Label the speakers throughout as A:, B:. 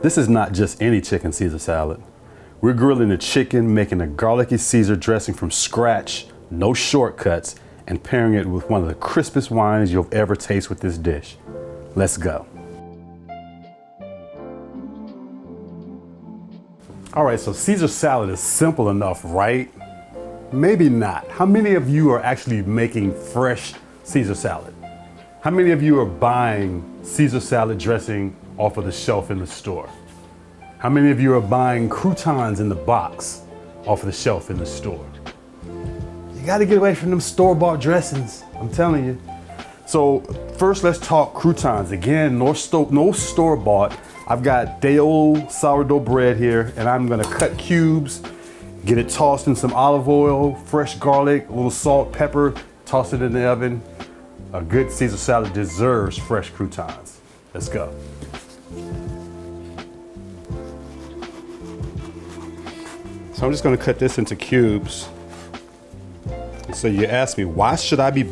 A: This is not just any chicken Caesar salad. We're grilling the chicken, making a garlicky Caesar dressing from scratch, no shortcuts, and pairing it with one of the crispest wines you'll ever taste with this dish. Let's go. All right, so Caesar salad is simple enough, right? Maybe not. How many of you are actually making fresh Caesar salad? How many of you are buying Caesar salad dressing off of the shelf in the store? How many of you are buying croutons in the box off of the shelf in the store? You gotta get away from them store-bought dressings, I'm telling you. So first let's talk croutons. Again, no store-bought. I've got day-old sourdough bread here, and I'm gonna cut cubes, get it tossed in some olive oil, fresh garlic, a little salt, pepper, toss it in the oven. A good Caesar salad deserves fresh croutons. Let's go. So I'm just gonna cut this into cubes. And so you ask me, why should I be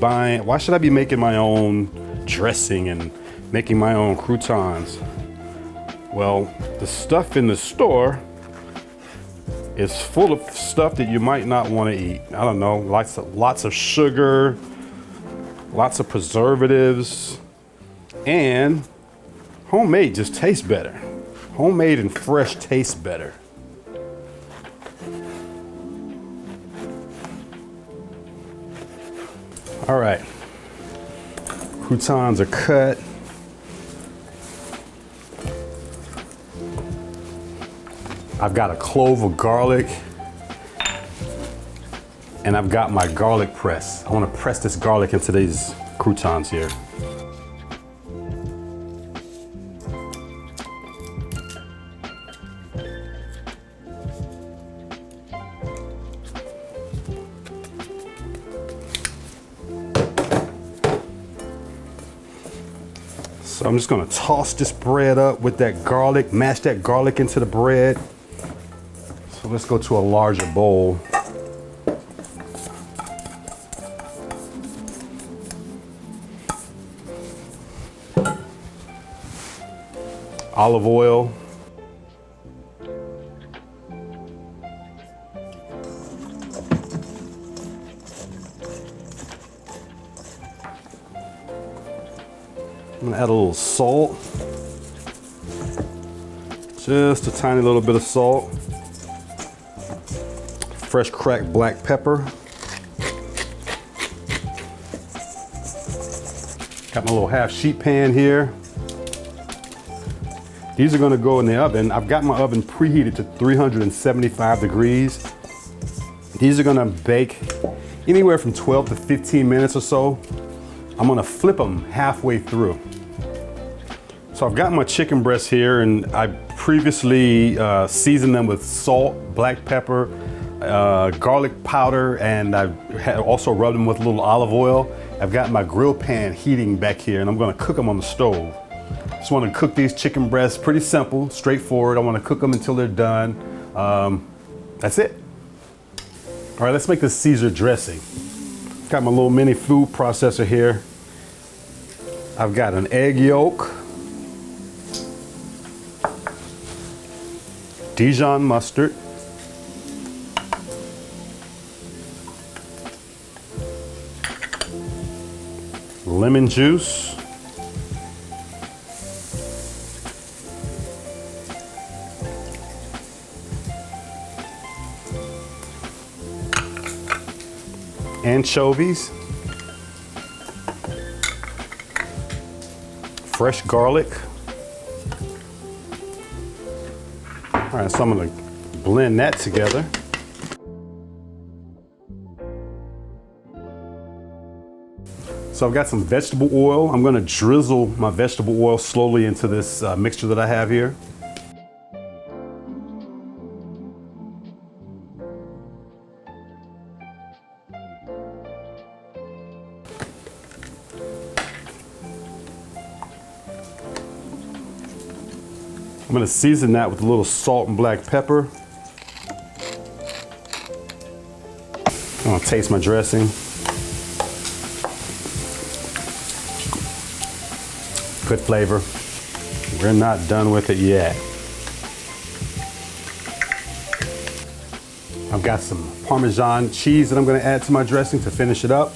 A: making my own dressing and making my own croutons? Well, the stuff in the store is full of stuff that you might not want to eat. I don't know, lots of sugar, lots of preservatives, and homemade just tastes better. Homemade and fresh tastes better. All right, croutons are cut. I've got a clove of garlic, and I've got my garlic press. I want to press this garlic into these croutons here. So I'm just gonna toss this bread up with that garlic, mash that garlic into the bread. So let's go to a larger bowl. Olive oil. I'm gonna add a little salt. Just a tiny little bit of salt. Fresh cracked black pepper. Got my little half sheet pan here. These are gonna go in the oven. I've got my oven preheated to 375 degrees. These are gonna bake anywhere from 12 to 15 minutes or so. I'm gonna flip them halfway through. So I've got my chicken breasts here, and I previously seasoned them with salt, black pepper, garlic powder, and I had also rubbed them with a little olive oil. I've got my grill pan heating back here, and I'm gonna cook them on the stove. Just wanna cook these chicken breasts, pretty simple, straightforward. I wanna cook them until they're done. That's it. All right, let's make this Caesar dressing. Got my little mini food processor here. I've got an egg yolk, Dijon mustard, lemon juice, anchovies, fresh garlic. All right, so I'm gonna blend that together. So I've got some vegetable oil. I'm gonna drizzle my vegetable oil slowly into this mixture that I have here. I'm gonna season that with a little salt and black pepper. I'm gonna taste my dressing. Good flavor. We're not done with it yet. I've got some Parmesan cheese that I'm gonna add to my dressing to finish it up.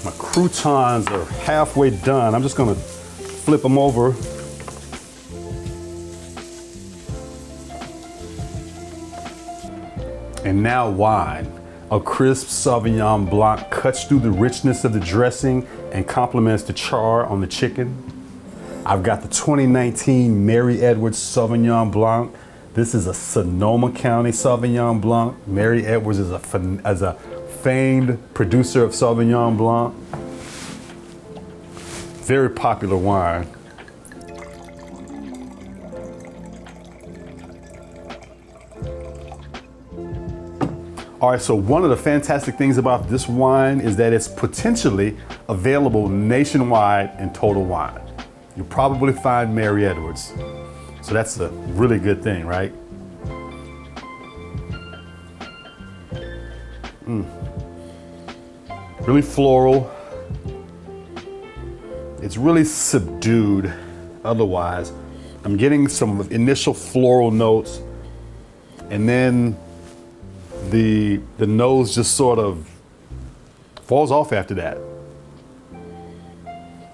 A: My croutons are halfway done. I'm just gonna flip them over. And now wine. A crisp Sauvignon Blanc cuts through the richness of the dressing and complements the char on the chicken. I've got the 2019 Mary Edwards Sauvignon Blanc. This is a Sonoma County Sauvignon Blanc. Mary Edwards is a famed producer of Sauvignon Blanc. Very popular wine. All right, so one of the fantastic things about this wine is that it's potentially available nationwide in Total Wine. You'll probably find Mary Edwards. So that's a really good thing, right? Really floral. It's really subdued otherwise. I'm getting some initial floral notes, and then the nose just sort of falls off after that.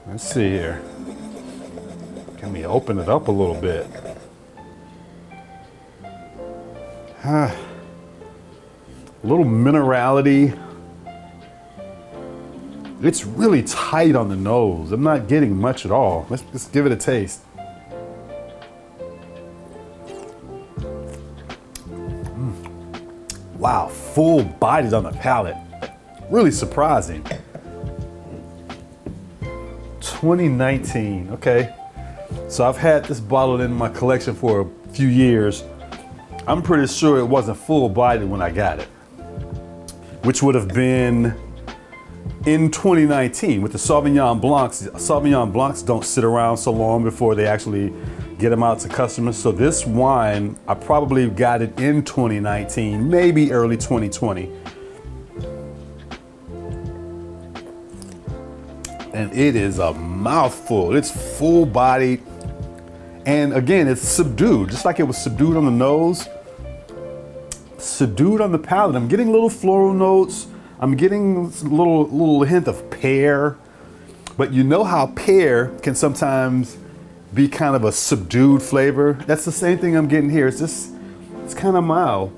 A: Let's see here. Can we open it up a little bit? A little minerality. It's really tight on the nose. I'm not getting much at all. Let's just give it a taste. Wow, full bodied on the palate. Really surprising. 2019, okay. So I've had this bottle in my collection for a few years. I'm pretty sure it wasn't full bodied when I got it, which would have been in 2019 with the Sauvignon Blancs. Sauvignon Blancs don't sit around so long before they actually get them out to customers. So this wine, I probably got it in 2019, maybe early 2020. And it is a mouthful. It's full bodied. And again, it's subdued, just like it was subdued on the nose, subdued on the palate. I'm getting little floral notes. I'm getting a little hint of pear. But you know how pear can sometimes be kind of a subdued flavor? That's the same thing I'm getting here. It's kind of mild.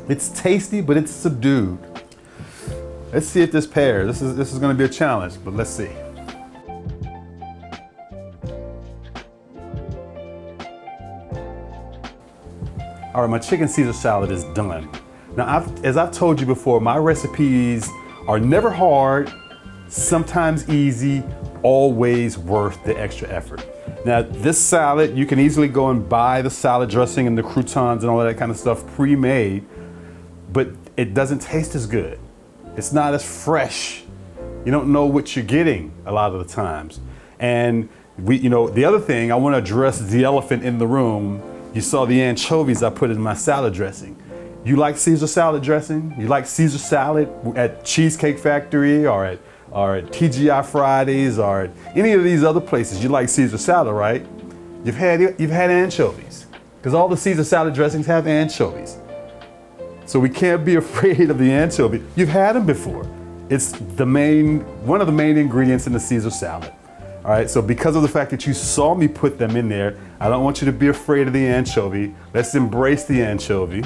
A: It's tasty, but it's subdued. Let's see if this pairs. This is going to be a challenge, but let's see. All right, my chicken Caesar salad is done. Now, as I've told you before, my recipes are never hard, sometimes easy, always worth the extra effort. Now, this salad, you can easily go and buy the salad dressing and the croutons and all that kind of stuff pre-made, but it doesn't taste as good. It's not as fresh. You don't know what you're getting a lot of the times. And the other thing, I want to address the elephant in the room. You saw the anchovies I put in my salad dressing. You like Caesar salad dressing? You like Caesar salad at Cheesecake Factory or at TGI Fridays or at any of these other places? You like Caesar salad, right? You've had anchovies, because all the Caesar salad dressings have anchovies. So we can't be afraid of the anchovy. You've had them before. It's one of the main ingredients in the Caesar salad. All right, so because of the fact that you saw me put them in there, I don't want you to be afraid of the anchovy. Let's embrace the anchovy.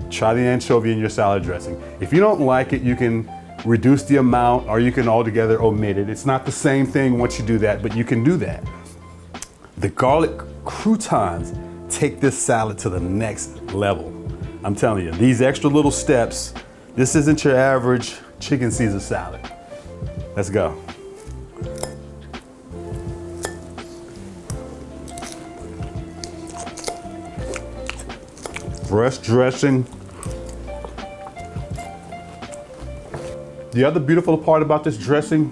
A: Try the anchovy in your salad dressing. If you don't like it, you can reduce the amount or you can altogether omit it. It's not the same thing once you do that, but you can do that. The garlic croutons take this salad to the next level. I'm telling you, these extra little steps, this isn't your average chicken Caesar salad. Let's go. Fresh dressing. The other beautiful part about this dressing,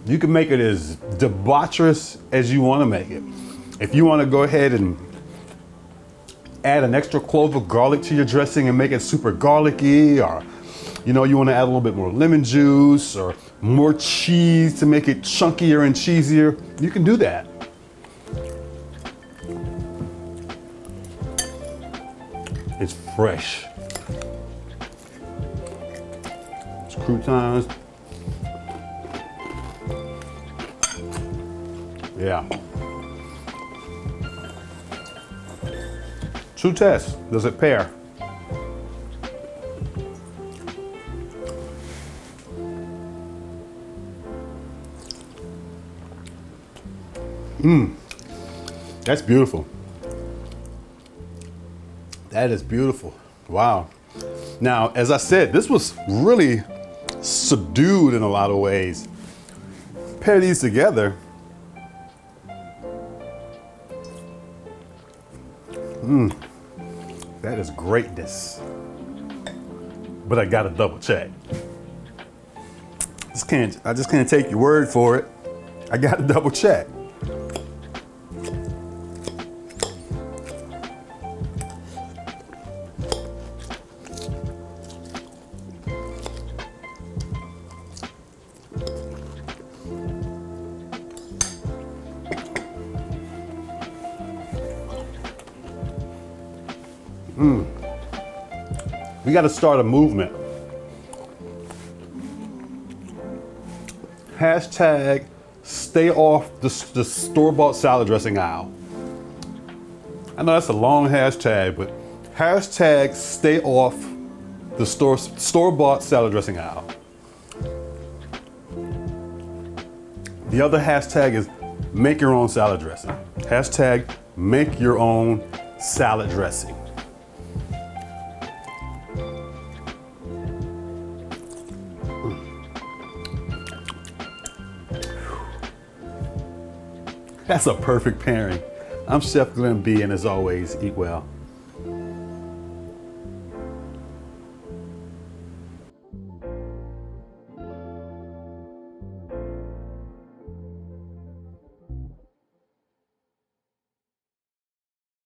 A: you can make it as debaucherous as you want to make it. If you want to go ahead and add an extra clove of garlic to your dressing and make it super garlicky, or you know, you want to add a little bit more lemon juice or more cheese to make it chunkier and cheesier, you can do that. It's fresh. It's croutons. Yeah. True test. Does it pair? That's beautiful. That is beautiful. Wow. Now, as I said, this was really subdued in a lot of ways. Pair these together. That is greatness. But I gotta double check. I just can't take your word for it. I gotta double check. We got to start a movement. Hashtag stay off the store-bought salad dressing aisle. I know that's a long hashtag, but hashtag stay off the store-bought salad dressing aisle. The other hashtag is make your own salad dressing. Hashtag make your own salad dressing. That's a perfect pairing. I'm Chef Glenn B, and as always, eat well.